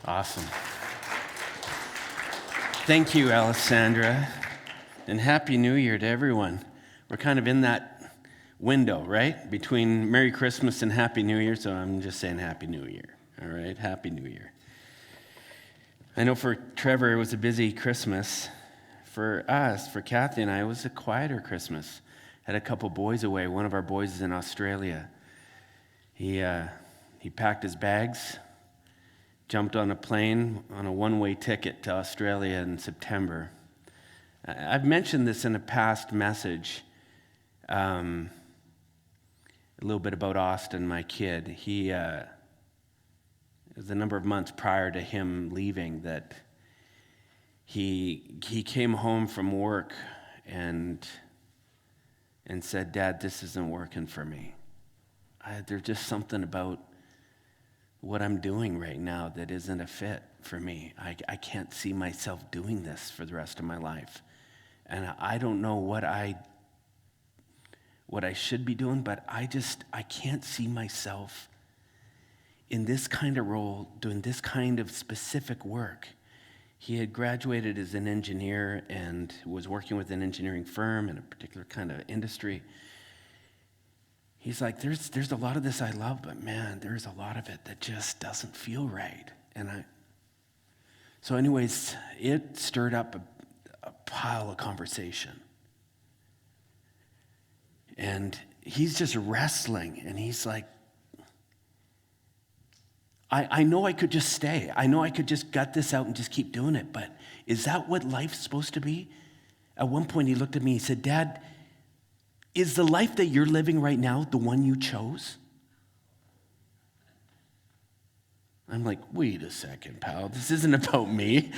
Awesome. Thank you, Alessandra. And Happy New Year to everyone. We're kind of in that window, right? Between Merry Christmas and Happy New Year, so I'm just saying Happy New Year. All right? Happy New Year. I know for Trevor, it was a busy Christmas. For us, for Kathy and I, it was a quieter Christmas. Had a couple boys away. One of our boys is in Australia. He packed his bags, jumped on a plane on a one-way ticket to Australia in September. I've mentioned this in a past message, a little bit about Austin, my kid. It was a number of months prior to him leaving that he came home from work and said, "Dad, this isn't working for me. There's just something about what I'm doing right now that isn't a fit for me. I can't see myself doing this for the rest of my life. And I don't know what I should be doing, but I can't see myself in this kind of role, doing this kind of specific work." He had graduated as an engineer and was working with an engineering firm in a particular kind of industry. He's like, there's a lot of this I love, but man, there's a lot of it that just doesn't feel right. So anyways, it stirred up a pile of conversation. And he's just wrestling, and he's like, I know I could just stay. I know I could just gut this out and just keep doing it, but is that what life's supposed to be? At one point, he looked at me, he said, "Dad, is the life that you're living right now the one you chose?" I'm like, wait a second, pal. This isn't about me.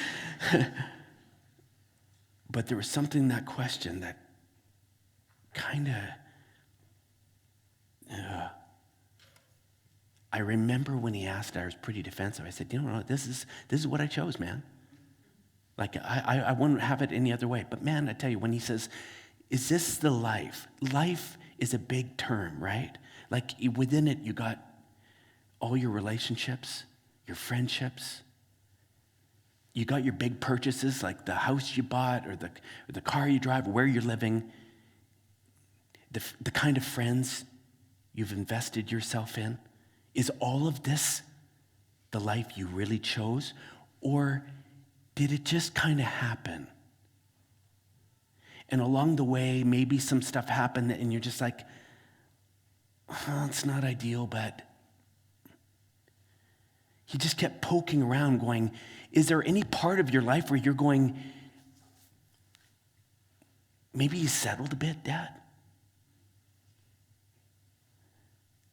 But there was something in that question that kind of, I remember when he asked, I was pretty defensive. I said, no, this is what I chose, man. Like, I wouldn't have it any other way. But man, I tell you, when he says, is this the life? Life is a big term, right? Like within it, you got all your relationships, your friendships. You got your big purchases, like the house you bought or the car you drive, where you're living, the kind of friends you've invested yourself in. Is all of this the life you really chose? Or did it just kind of happen? And along the way, maybe some stuff happened and you're just like, it's not ideal, but he just kept poking around going, is there any part of your life where you're going, maybe you settled a bit, Dad?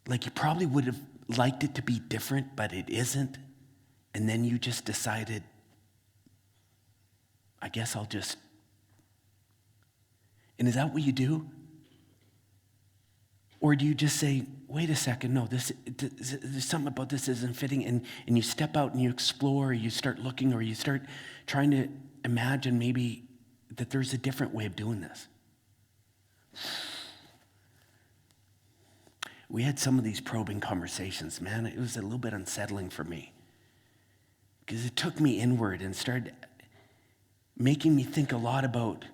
Like you probably would have liked it to be different, but it isn't. And then you just decided, I guess I'll just. And is that what you do? Or do you just say, wait a second, no, there's something about this isn't fitting, and you step out and you explore, or you start looking, or you start trying to imagine maybe that there's a different way of doing this. We had some of these probing conversations, man. It was a little bit unsettling for me because it took me inward and started making me think a lot about,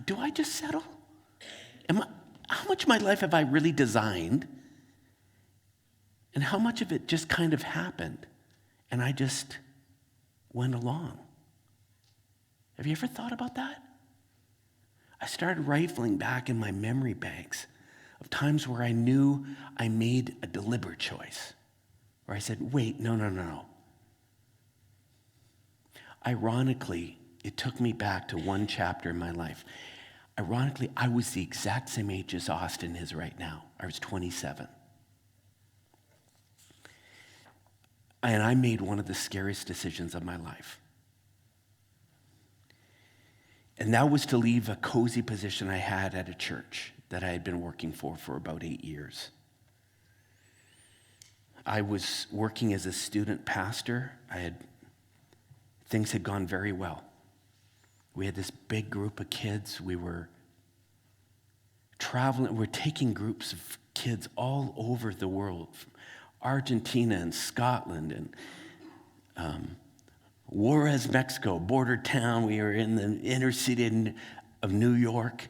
do I just settle? How much of my life have I really designed? And how much of it just kind of happened and I just went along? Have you ever thought about that? I started rifling back in my memory banks of times where I knew I made a deliberate choice, where I said, wait, no. Ironically, it took me back to one chapter in my life. Ironically, I was the exact same age as Austin is right now. I was 27. And I made one of the scariest decisions of my life. And that was to leave a cozy position I had at a church that I had been working for about 8 years. I was working as a student pastor. Things had gone very well. We had this big group of kids. We were traveling. We're taking groups of kids all over the world, from Argentina and Scotland and Juarez, Mexico, border town. We were in the inner city of New York.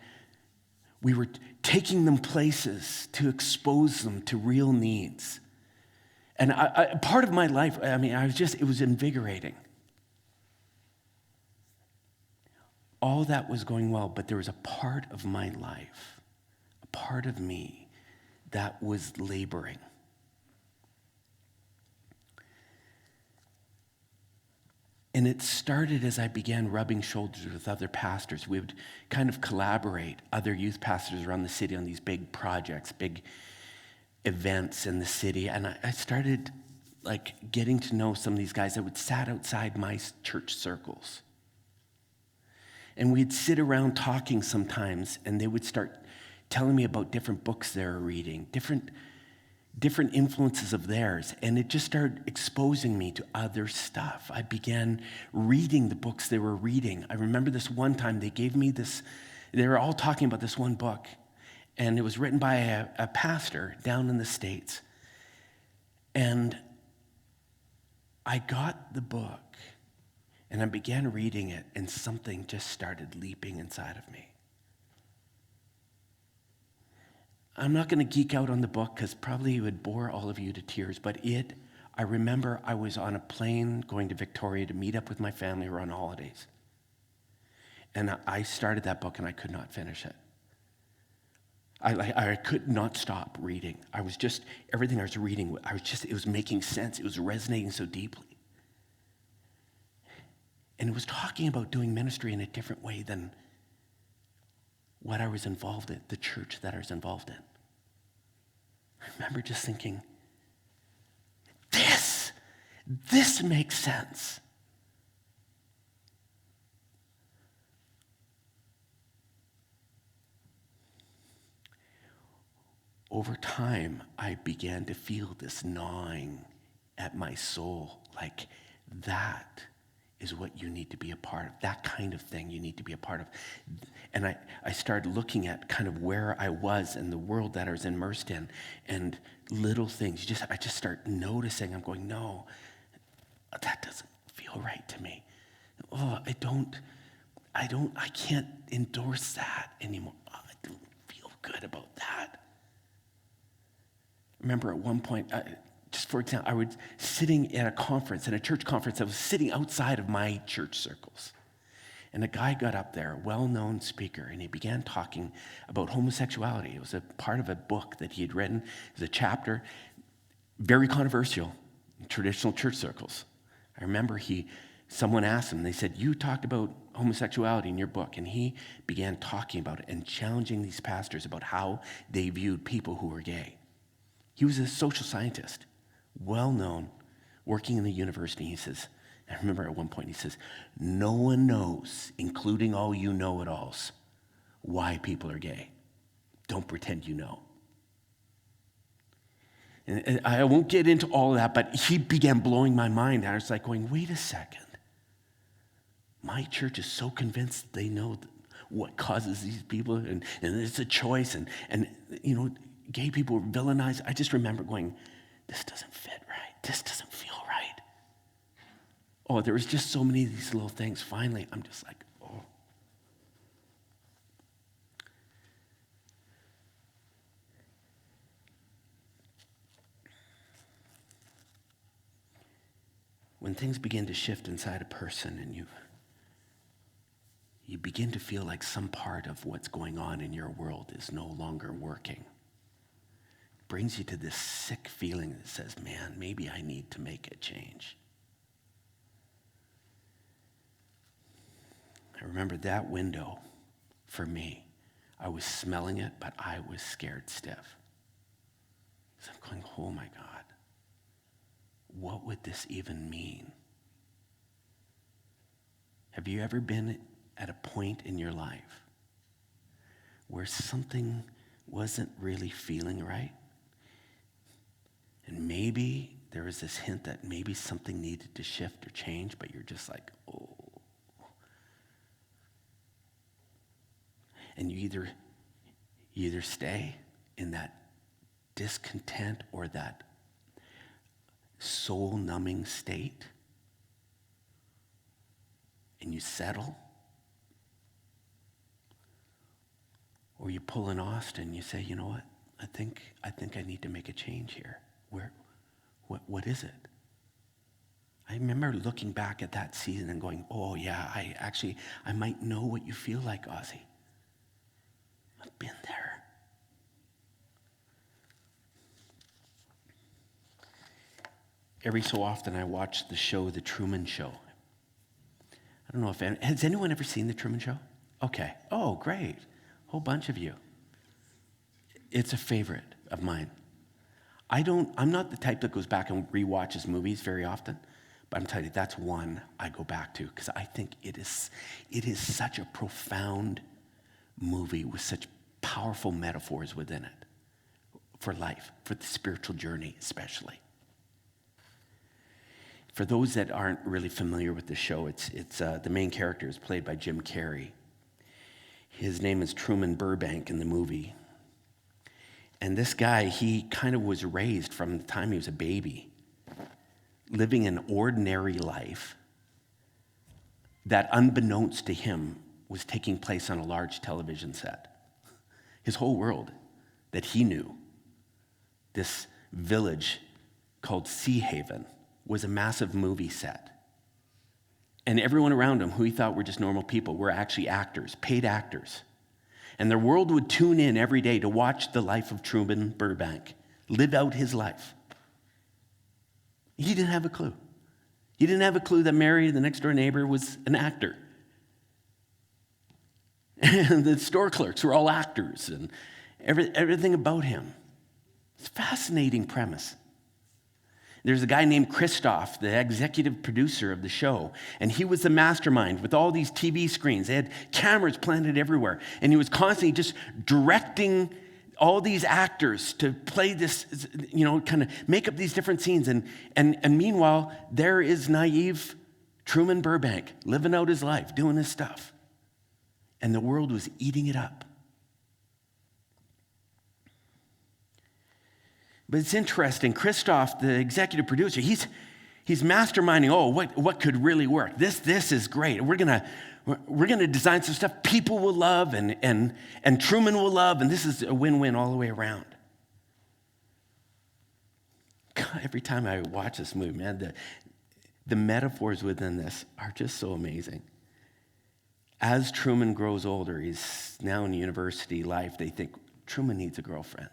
We were taking them places to expose them to real needs. And part of my life, it was invigorating. All that was going well, but there was a part of my life, a part of me that was laboring. And it started as I began rubbing shoulders with other pastors. We would kind of collaborate, other youth pastors around the city, on these big projects, big events in the city. And I started getting to know some of these guys that would sat outside my church circles. And we'd sit around talking sometimes, and they would start telling me about different books they were reading, different influences of theirs, and it just started exposing me to other stuff. I began reading the books they were reading. I remember this one time they gave me this, they were all talking about this one book, and it was written by a pastor down in the States. And I got the book, and I began reading it, and something just started leaping inside of me. I'm not going to geek out on the book because probably it would bore all of you to tears, but I remember I was on a plane going to Victoria to meet up with my family. We were on holidays. And I started that book and I could not finish it. I could not stop reading. I was just, everything I was reading, it was making sense. It was resonating so deeply. And it was talking about doing ministry in a different way than what I was involved in, the church that I was involved in. I remember just thinking, this makes sense. Over time, I began to feel this gnawing at my soul, like that is what you need to be a part of. That kind of thing you need to be a part of. And I started looking at kind of where I was in the world that I was immersed in, and little things. I just start noticing. I'm going, no, that doesn't feel right to me. Oh, I can't endorse that anymore. Oh, I don't feel good about that. Remember at one point, just for example, I was sitting at a church conference. I was sitting outside of my church circles. And a guy got up there, a well-known speaker, and he began talking about homosexuality. It was a part of a book that he had written. It was a chapter, very controversial in traditional church circles. I remember someone asked him, they said, you talked about homosexuality in your book. And he began talking about it and challenging these pastors about how they viewed people who were gay. He was a social scientist, well-known, working in the university. He says, I remember at one point he says, no one knows, including all you know-it-alls, why people are gay. Don't pretend you know. And I won't get into all of that, but he began blowing my mind. I was like going, wait a second. My church is so convinced they know what causes these people, and it's a choice, and gay people were villainized. I just remember going, this doesn't fit right. This doesn't feel right. Oh, there was just so many of these little things. Finally, I'm just like, oh. When things begin to shift inside a person and you begin to feel like some part of what's going on in your world is no longer working, it brings you to this sick feeling that says, man, maybe I need to make a change. I remember that window for me. I was smelling it, but I was scared stiff. So I'm going, oh my God, what would this even mean? Have you ever been at a point in your life where something wasn't really feeling right? And maybe there was this hint that maybe something needed to shift or change, but you're just like, oh. And you either stay in that discontent or that soul-numbing state, and you settle? Or you pull an Austin and you say, you know what? I think I need to make a change here. What is it? I remember looking back at that season and going, oh yeah, I might know what you feel like, Ozzy. I've been there. Every so often I watch the show, The Truman Show. I don't know has anyone ever seen The Truman Show? Okay. Oh, great. A whole bunch of you. It's a favorite of mine. I'm not the type that goes back and rewatches movies very often, but I'm telling you, that's one I go back to because I think it is such a profound movie with such powerful metaphors within it for life, for the spiritual journey especially. For those that aren't really familiar with the show, it's the main character is played by Jim Carrey. His name is Truman Burbank in the movie. And this guy, he kind of was raised from the time he was a baby, living an ordinary life that, unbeknownst to him, was taking place on a large television set. His whole world that he knew, this village called Sea Haven, was a massive movie set. And everyone around him, who he thought were just normal people, were actually actors, paid actors. And their world would tune in every day to watch the life of Truman Burbank live out his life. He didn't have a clue. He didn't have a clue that Mary, the next door neighbor, was an actor. And the store clerks were all actors, and everything about him. It's a fascinating premise. There's a guy named Christoph, the executive producer of the show, and he was the mastermind with all these TV screens. They had cameras planted everywhere, and he was constantly just directing all these actors to play this, kind of make up these different scenes. And meanwhile, there is naive Truman Burbank living out his life, doing his stuff. And the world was eating it up. But it's interesting, Christoph, the executive producer, he's masterminding, what could really work? This is great. We're gonna design some stuff people will love and Truman will love, and this is a win-win all the way around. God, every time I watch this movie, man, the metaphors within this are just so amazing. As Truman grows older, he's now in university life, they think Truman needs a girlfriend.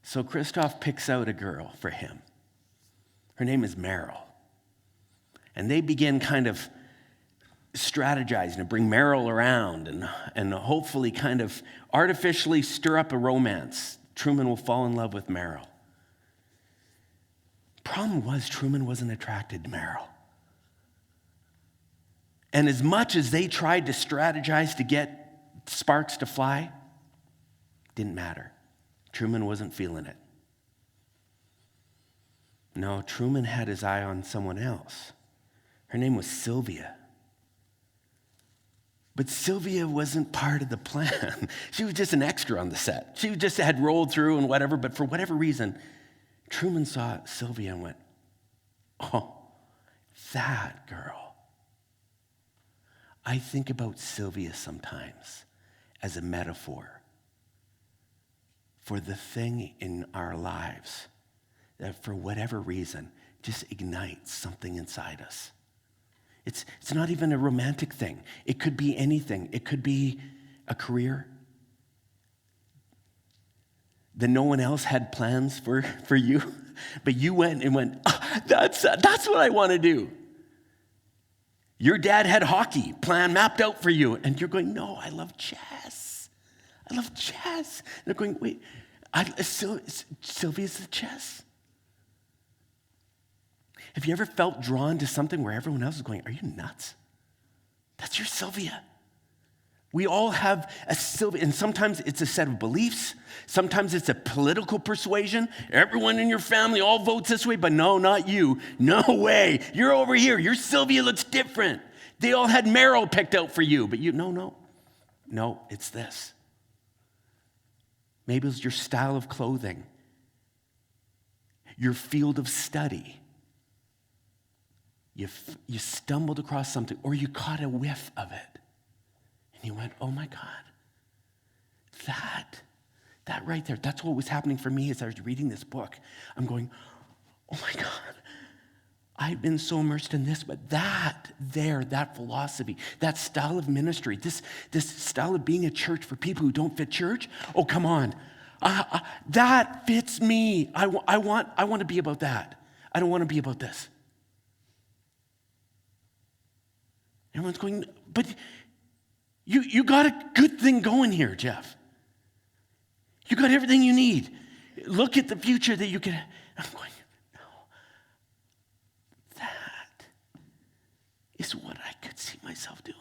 So Christoph picks out a girl for him. Her name is Meryl. And they begin kind of strategizing to bring Meryl around and hopefully kind of artificially stir up a romance. Truman will fall in love with Meryl. Problem was, Truman wasn't attracted to Meryl. And as much as they tried to strategize to get sparks to fly, didn't matter. Truman wasn't feeling it. No, Truman had his eye on someone else. Her name was Sylvia. But Sylvia wasn't part of the plan. She was just an extra on the set. She just had rolled through and whatever, but for whatever reason, Truman saw Sylvia and went, oh, that girl. I think about Sylvia sometimes as a metaphor for the thing in our lives that for whatever reason just ignites something inside us. It's not even a romantic thing. It could be anything. It could be a career that no one else had plans for you, but you went, that's what I want to do. Your dad had hockey plan mapped out for you, and you're going, no, I love chess. I love chess. And they're going, wait, Sylvia's the chess. Have you ever felt drawn to something where everyone else is going, are you nuts? That's your Sylvia. We all have a Sylvia, and sometimes it's a set of beliefs. Sometimes it's a political persuasion. Everyone in your family all votes this way, but no, not you. No way. You're over here. Your Sylvia looks different. They all had Meryl picked out for you, but you, no, it's this. Maybe it's your style of clothing, your field of study. you stumbled across something, or you caught a whiff of it. And you went, oh my God, that right there, that's what was happening for me as I was reading this book. I'm going, oh my God, I've been so immersed in this, but that philosophy, that style of ministry, this style of being a church for people who don't fit church, oh, come on. That fits me. I want to be about that. I don't want to be about this. Everyone's going, but you got a good thing going here, Jeff. You got everything you need. Look at the future that you can. I'm going, no. That is what I could see myself doing.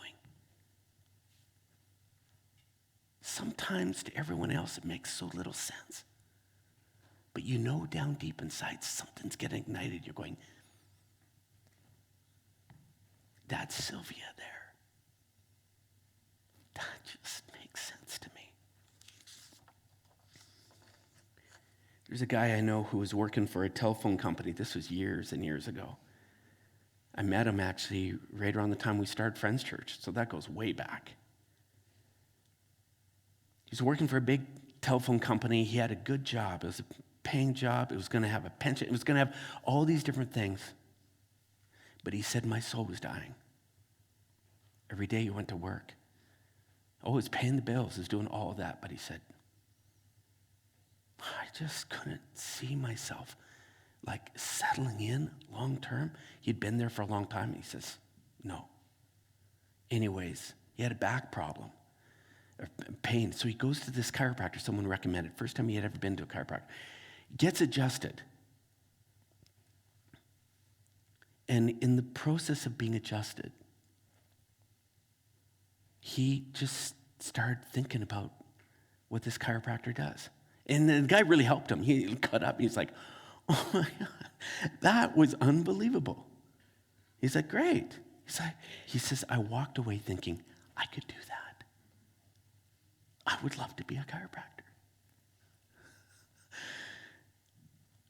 Sometimes to everyone else it makes so little sense. But you know down deep inside something's getting ignited. You're going, that's Sylvia there. That just makes sense to me. There's a guy I know who was working for a telephone company. This was years and years ago. I met him actually right around the time we started Friends Church, so that goes way back. He was working for a big telephone company. He had a good job. It was a paying job. It was going to have a pension. It was going to have all these different things. But he said, my soul was dying. Every day he went to work. Oh, he was paying the bills. He was doing all of that. But he said, I just couldn't see myself like settling in long term. He'd been there for a long time. He says, no. Anyways, he had a back problem, pain. So he goes to this chiropractor someone recommended. First time he had ever been to a chiropractor. Gets adjusted. And in the process of being adjusted, he just started thinking about what this chiropractor does. And the guy really helped him. He cut up. He's like, oh my God, that was unbelievable. He's like, great. He says, I walked away thinking, I could do that. I would love to be a chiropractor.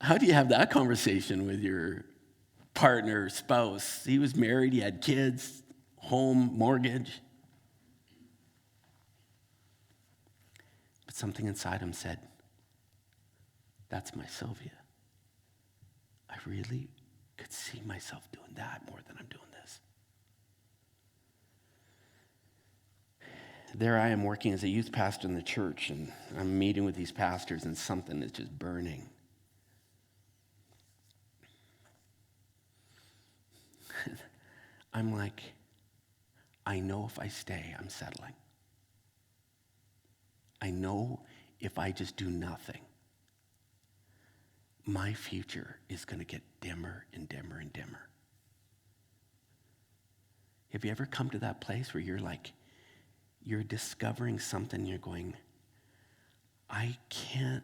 How do you have that conversation with your partner, spouse? He was married, he had kids, home, mortgage. But something inside him said, that's my Sylvia. I really could see myself doing that more than I'm doing this. There I am working as a youth pastor in the church, and I'm meeting with these pastors, and something is just burning. I'm like, I know if I stay, I'm settling. I know if I just do nothing, my future is going to get dimmer and dimmer and dimmer. Have you ever come to that place where you're discovering something, you're going, I can't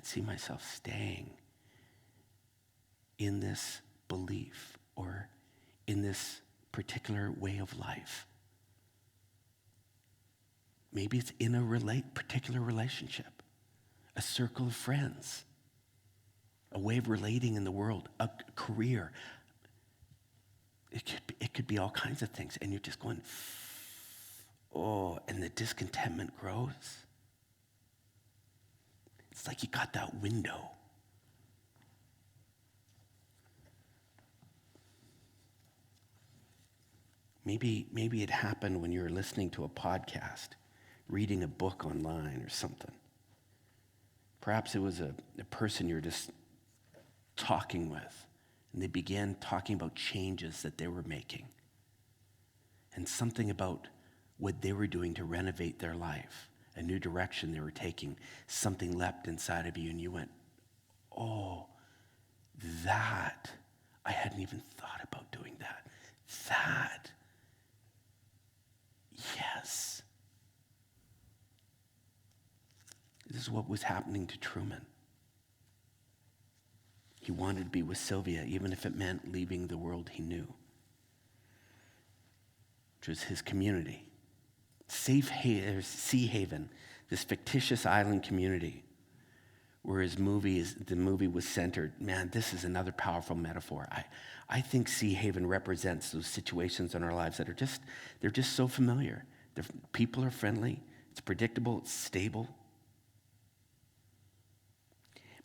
see myself staying in this belief or in this particular way of life. Maybe it's in a particular relationship, a circle of friends, a way of relating in the world, a career. It could be all kinds of things, and you're just going, oh, and the discontentment grows. It's like you got that window. Maybe it happened when you were listening to a podcast, reading a book online or something. Perhaps it was a person you're just talking with, and they began talking about changes that they were making and something about what they were doing to renovate their life, a new direction they were taking. Something leapt inside of you, and you went, oh, that, I hadn't even thought about doing that. That, yes. This is what was happening to Truman. He wanted to be with Sylvia, even if it meant leaving the world he knew, which was his community. Sea Haven, this fictitious island community where the movie was centered. Man, this is another powerful metaphor. I think Sea Haven represents those situations in our lives that they're just so familiar. People are friendly, it's predictable, it's stable.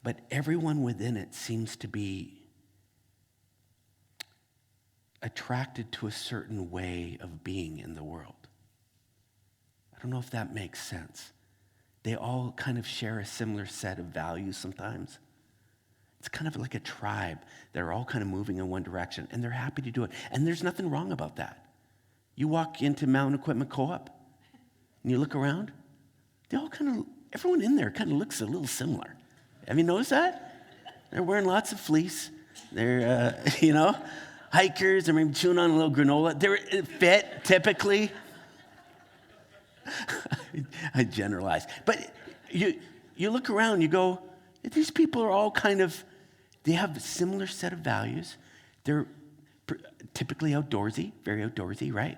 But everyone within it seems to be attracted to a certain way of being in the world. I don't know if that makes sense. They all kind of share a similar set of values sometimes. It's kind of like a tribe. They're all kind of moving in one direction, and they're happy to do it. And there's nothing wrong about that. You walk into Mountain Equipment Co-op, and you look around, everyone in there kind of looks a little similar. Have you noticed that? They're wearing lots of fleece. They're, hikers. They're maybe chewing on a little granola. They're fit, typically. I generalize. But you look around, you go, these people are all they have a similar set of values. They're typically outdoorsy, very outdoorsy, right?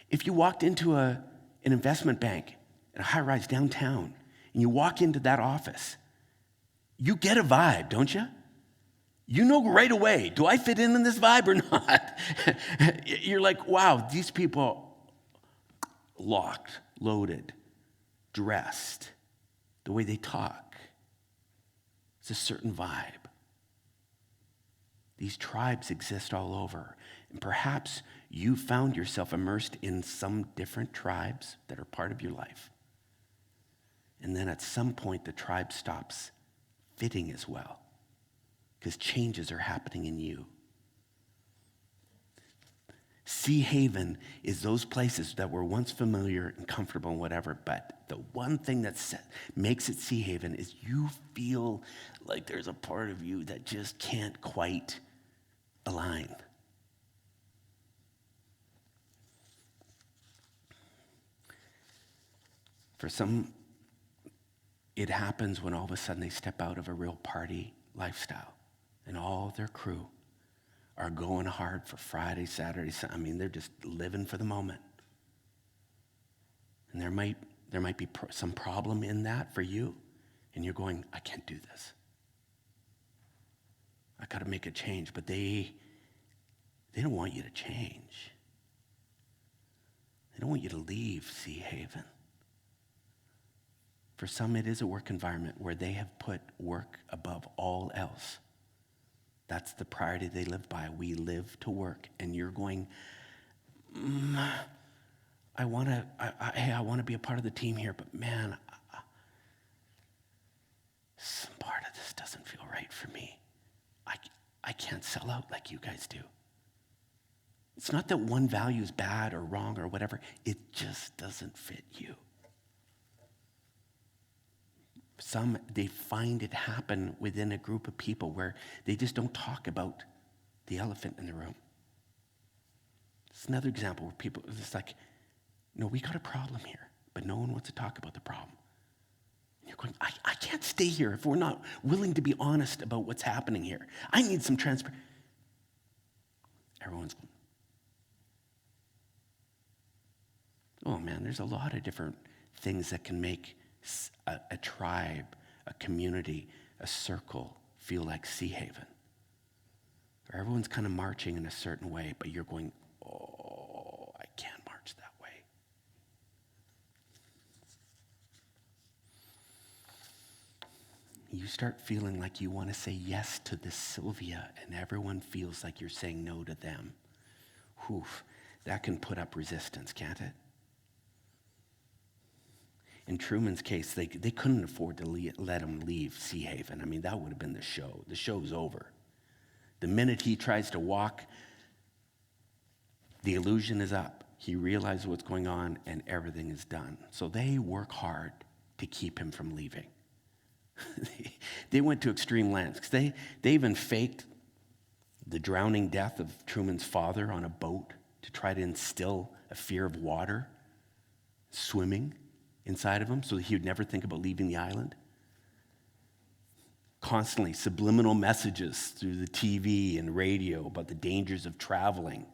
If you walked into an investment bank at a high-rise downtown, and you walk into that office, you get a vibe, don't you? You know right away, do I fit in this vibe or not? You're like, wow, these people locked, loaded, dressed, the way they talk. It's a certain vibe. These tribes exist all over. And perhaps you found yourself immersed in some different tribes that are part of your life. And then at some point, the tribe stops fitting as well because changes are happening in you. Sea Haven is those places that were once familiar and comfortable and whatever, but the one thing that makes it Sea Haven is you feel like there's a part of you that just can't quite align. For some, it happens when all of a sudden they step out of a real party lifestyle and all their crew are going hard for Friday, Saturday, Sunday. I mean, they're just living for the moment. And there might be some problem in that for you. And you're going, I can't do this. I got to make a change. But they don't want you to change. They don't want you to leave Sea Haven. For some, it is a work environment where they have put work above all else. That's the priority they live by. We live to work. And you're going, I want to be a part of the team here, but man, some part of this doesn't feel right for me. I can't sell out like you guys do. It's not that one value is bad or wrong or whatever. It just doesn't fit you. Some, they find it happen within a group of people where they just don't talk about the elephant in the room. It's another example where people, it's like, no, we got a problem here, but no one wants to talk about the problem. And you're going, I can't stay here if we're not willing to be honest about what's happening here. I need some transparency. Everyone's going, oh man, there's a lot of different things that can make a tribe, a community, a circle feel like Sea Haven. Where everyone's kind of marching in a certain way, but you're going, oh, I can't march that way. You start feeling like you want to say yes to this Sylvia, and everyone feels like you're saying no to them. Whew, that can put up resistance, can't it? In Truman's case, they couldn't afford to let him leave Sea Haven. I mean, that would have been the show. The show's over. The minute he tries to walk, the illusion is up. He realizes what's going on, and everything is done. So they work hard to keep him from leaving. They went to extreme lengths. They even faked the drowning death of Truman's father on a boat to try to instill a fear of water, swimming inside of him so that he would never think about leaving the island. Constantly subliminal messages through the TV and radio about the dangers of traveling,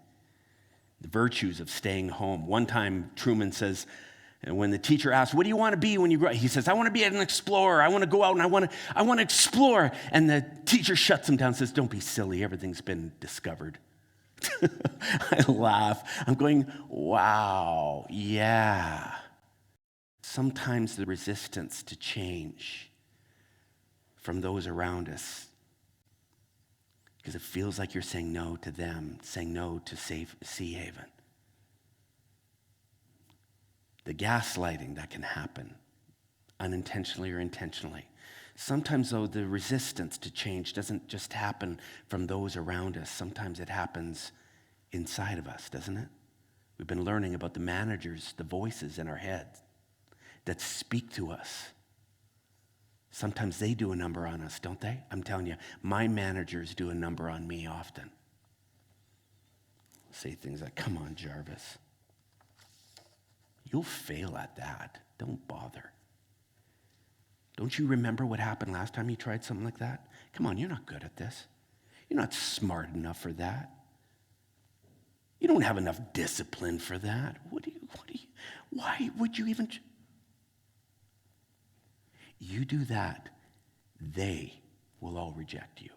the virtues of staying home. One time Truman says, And when the teacher asks, what do you want to be when you grow up? He says, I want to be an explorer. I want to go out and I want to explore. And the teacher shuts him down and says, don't be silly. Everything's been discovered. I laugh. I'm going, wow, yeah. Sometimes the resistance to change from those around us, because it feels like you're saying no to them, saying no to Sea Haven. The gaslighting that can happen, unintentionally or intentionally. Sometimes, though, the resistance to change doesn't just happen from those around us. Sometimes it happens inside of us, doesn't it? We've been learning about the managers, the voices in our heads that speak to us. Sometimes they do a number on us, don't they? I'm telling you, my managers do a number on me often. Say things like, come on, Jarvis. You'll fail at that. Don't bother. Don't you remember what happened last time you tried something like that? Come on, you're not good at this. You're not smart enough for that. You don't have enough discipline for that. Why would you even? You do that, they will all reject you.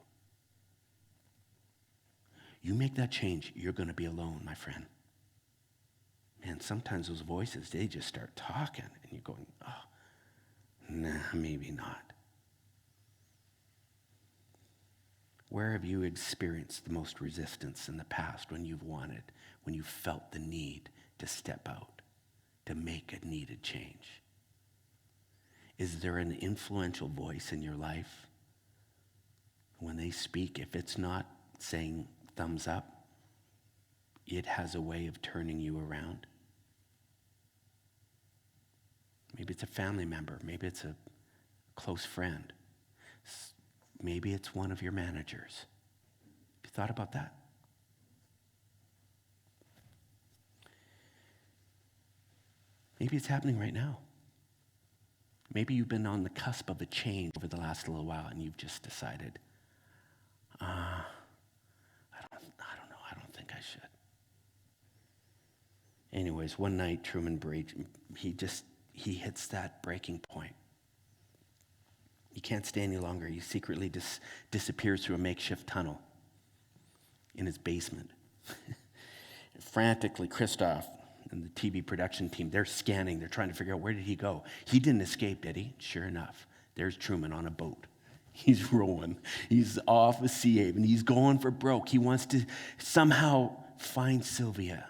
You make that change, you're going to be alone, my friend. Man, sometimes those voices, they just start talking, and you're going, oh, nah, maybe not. Where have you experienced the most resistance in the past when you've wanted, when you felt the need to step out, to make a needed change? Is there an influential voice in your life? When they speak, if it's not saying thumbs up, it has a way of turning you around. Maybe it's a family member. Maybe it's a close friend. Maybe it's one of your managers. Have you thought about that? Maybe it's happening right now. Maybe you've been on the cusp of a change over the last little while and you've just decided, I don't think I should. Anyways, one night Truman he hits that breaking point. He can't stay any longer. He secretly disappears through a makeshift tunnel in his basement. Frantically, Christoph and the TV production team, they're scanning. They're trying to figure out, where did he go? He didn't escape, did he? Sure enough, there's Truman on a boat. He's rowing. He's off of Sea Haven. He's going for broke. He wants to somehow find Sylvia,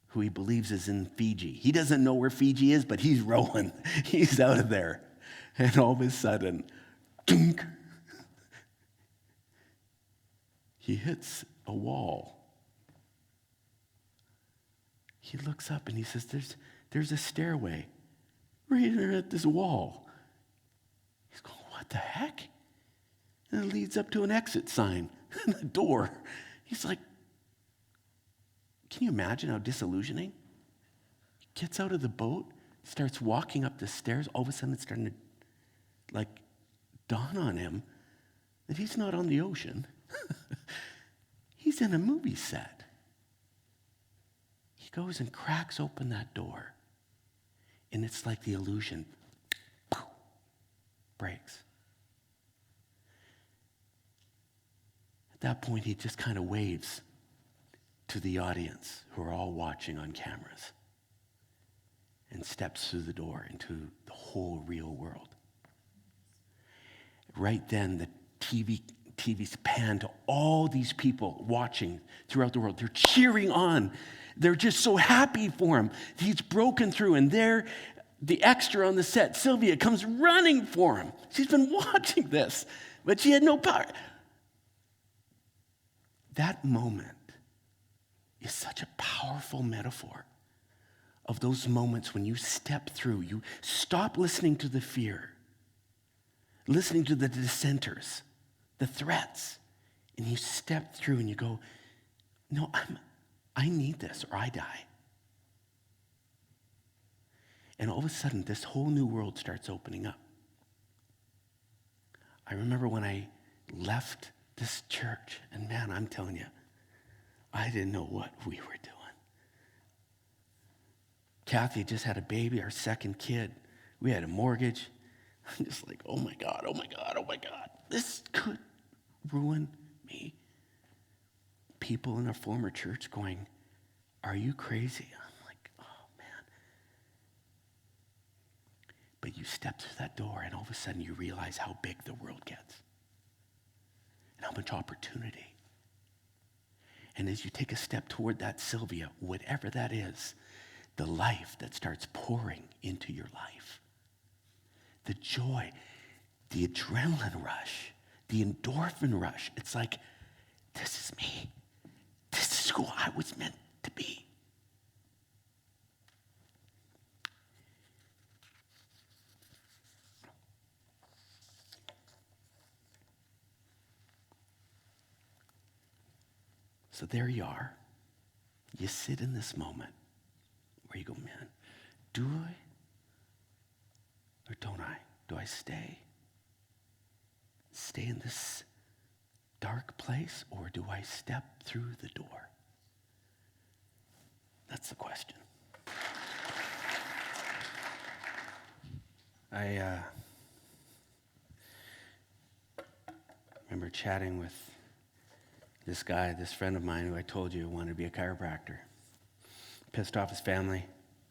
who he believes is in Fiji. He doesn't know where Fiji is, but he's rowing. He's out of there. And all of a sudden, dunk, he hits a wall. He looks up and he says, there's a stairway right there at this wall. He's going, what the heck? And it leads up to an exit sign and a door. He's like, can you imagine how disillusioning? He gets out of the boat, starts walking up the stairs. All of a sudden, it's starting to dawn on him that he's not on the ocean. He's in a movie set. He goes and cracks open that door, and it's like the illusion breaks. At that point, he just kind of waves to the audience who are all watching on cameras and steps through the door into the whole real world. Right then, the TV's pan to all these people watching throughout the world. They're cheering on. They're just so happy for him. He's broken through, and there, the extra on the set, Sylvia, comes running for him. She's been watching this, but she had no power. That moment is such a powerful metaphor of those moments when you step through, you stop listening to the fear, listening to the dissenters, the threats, and you step through and you go, no, I need this or I die. And all of a sudden, this whole new world starts opening up. I remember when I left this church, and man, I'm telling you, I didn't know what we were doing. Kathy just had a baby, our second kid. We had a mortgage. I'm just like, oh my God, oh my God, oh my God. This could ruin me. People in our former church going, are you crazy? I'm like, oh man. But you step through that door and all of a sudden you realize how big the world gets and how much opportunity. And as you take a step toward that Sylvia, whatever that is, the life that starts pouring into your life, the joy, the adrenaline rush, the endorphin rush, it's like, this is me. This is who I was meant to be. So there you are. You sit in this moment where you go, man, do I or don't I? Do I stay? Stay in this dark place, or do I step through the door? That's the question. I remember chatting with this guy, this friend of mine who I told you wanted to be a chiropractor. Pissed off his family.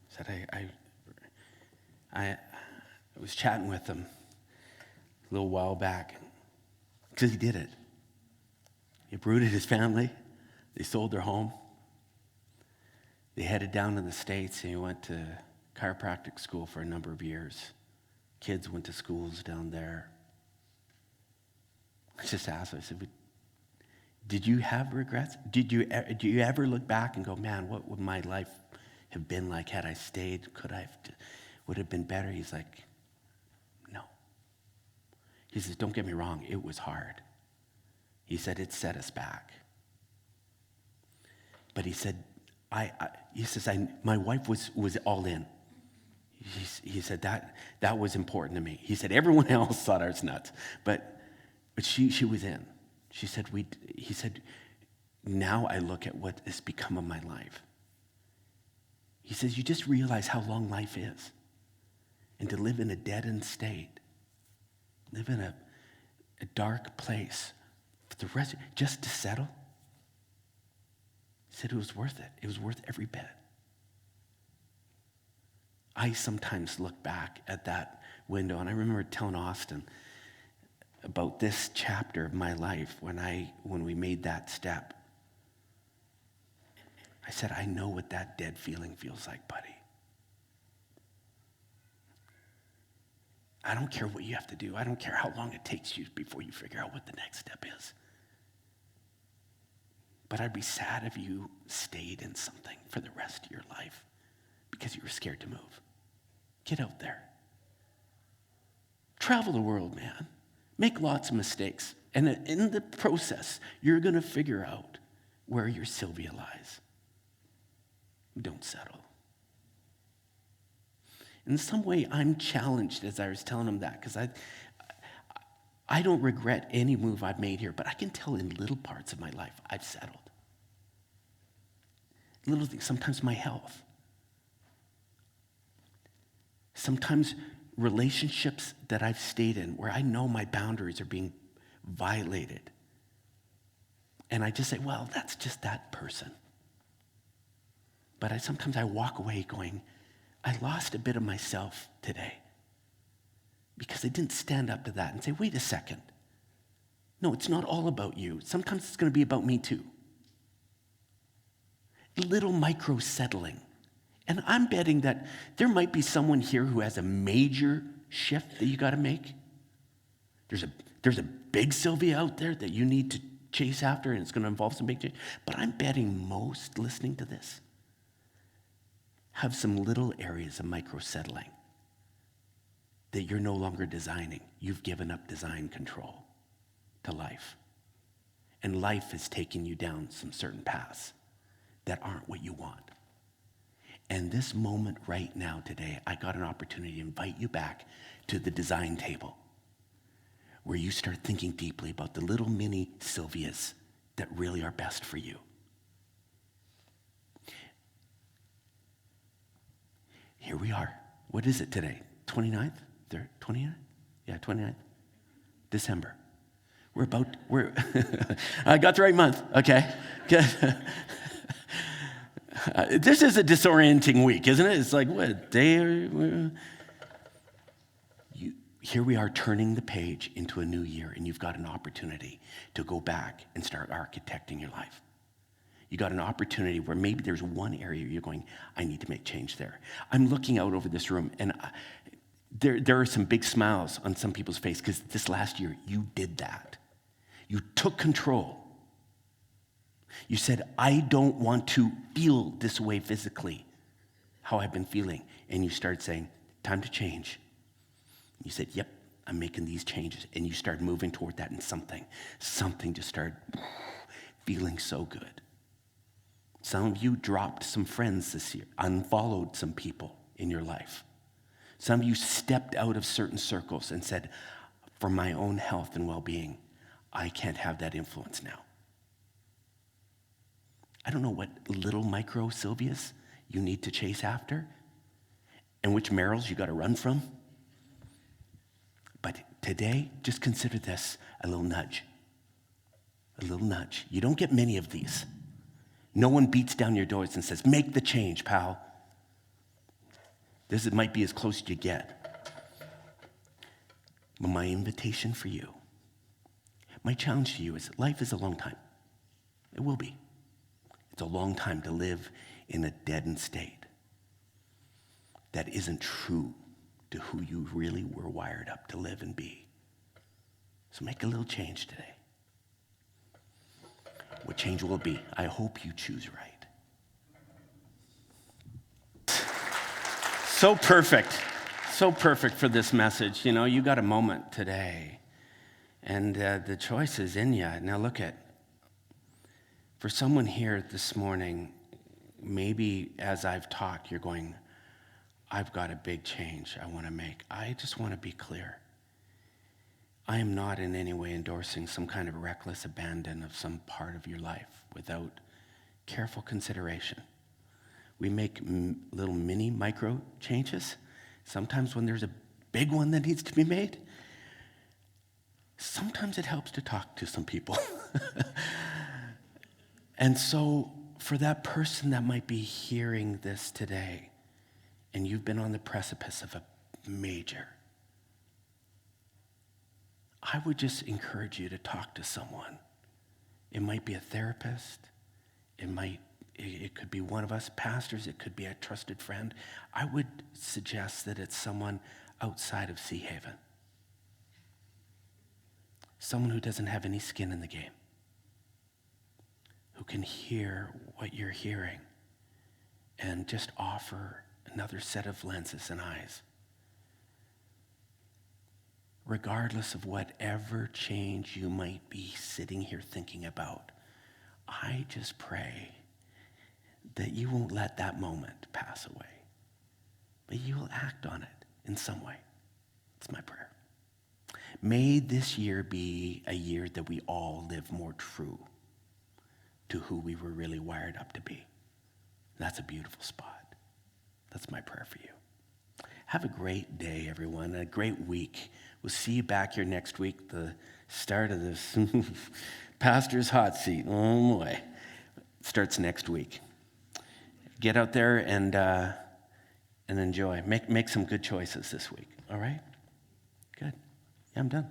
Said I was chatting with him a little while back because he did it. He uprooted his family. They sold their home. They headed down to the States and he went to chiropractic school for a number of years. Kids went to schools down there. I just asked him, I said, did you have regrets? Do you ever look back and go, man, what would my life have been like had I stayed? Would it have been better? He's like, no. He says, don't get me wrong, it was hard. He said, it set us back. But he said, my wife was all in. He said, that was important to me. He said, everyone else thought I was nuts, but she was in. He said, now I look at what has become of my life. He says, you just realize how long life is. And to live in a dead-end state, live in a dark place, for the rest, just to settle. He said it was worth it. It was worth every bit. I sometimes look back at that window, and I remember telling Austin about this chapter of my life when we made that step. I said, I know what that dead feeling feels like, buddy. I don't care what you have to do. I don't care how long it takes you before you figure out what the next step is. But I'd be sad if you stayed in something for the rest of your life because you were scared to move. Get out there. Travel the world, man. Make lots of mistakes. And in the process, you're going to figure out where your Sylvia lies. Don't settle. In some way, I'm challenged as I was telling him that, because I don't regret any move I've made here, but I can tell in little parts of my life I've settled. Little things, sometimes my health. Sometimes relationships that I've stayed in where I know my boundaries are being violated. And I just say, well, that's just that person. But sometimes I walk away going, I lost a bit of myself today because I didn't stand up to that and say, wait a second. No, it's not all about you. Sometimes it's going to be about me too. Little micro settling. And I'm betting that there might be someone here who has a major shift that you got to make. There's a big Sylvia out there that you need to chase after, and it's going to involve some big change. But I'm betting most listening to this have some little areas of micro settling that you're no longer designing. You've given up design control to life. And life is taking you down some certain paths that aren't what you want. And this moment right now today, I got an opportunity to invite you back to the design table where you start thinking deeply about the little mini Sylvias that really are best for you. here we are. What is it today? 29th? 29th? Yeah, 29th. December. I got the right month. Okay, good. This is a disorienting week, isn't it? It's like, what day are here we are turning the page into a new year, and you've got an opportunity to go back and start architecting your life. You got an opportunity where maybe there's one area you're going, I need to make change there. I'm looking out over this room, and there are some big smiles on some people's face because this last year you did that. You took control. You said, I don't want to feel this way physically, how I've been feeling. And you started saying, time to change. You said, yep, I'm making these changes. And you started moving toward that, and something just started feeling so good. Some of you dropped some friends this year, unfollowed some people in your life. Some of you stepped out of certain circles and said, for my own health and well-being, I can't have that influence now. I don't know what little micro Sylvias you need to chase after and which Meryls you got to run from. But today, just consider this a little nudge. A little nudge. You don't get many of these. No one beats down your doors and says, make the change, pal. This might be as close as you get. But my invitation for you, my challenge to you is life is a long time. It will be. It's a long time to live in a deadened state that isn't true to who you really were wired up to live and be. So make a little change today. What change will it be? I hope you choose right. So perfect for this message. You know, you got a moment today, and the choice is in you. Now look at, for someone here this morning, maybe as I've talked, you're going, I've got a big change I want to make. I just want to be clear. I am not in any way endorsing some kind of reckless abandon of some part of your life without careful consideration. We make little mini micro changes. Sometimes when there's a big one that needs to be made, sometimes it helps to talk to some people. And so for that person that might be hearing this today, and you've been on the precipice of a major, I would just encourage you to talk to someone. It might be a therapist. It could be one of us pastors. It could be a trusted friend. I would suggest that it's someone outside of Sea Haven. Someone who doesn't have any skin in the game, who can hear what you're hearing and just offer another set of lenses and eyes. Regardless of whatever change you might be sitting here thinking about, I just pray that you won't let that moment pass away, but you will act on it in some way. It's my prayer. May this year be a year that we all live more true to who we were really wired up to be. That's a beautiful spot. That's my prayer for you. Have a great day, everyone, a great week. We'll see you back here next week, the start of this pastor's hot seat. Oh, boy. It starts next week. Get out there and enjoy. Make some good choices this week, all right? Good. Yeah, I'm done.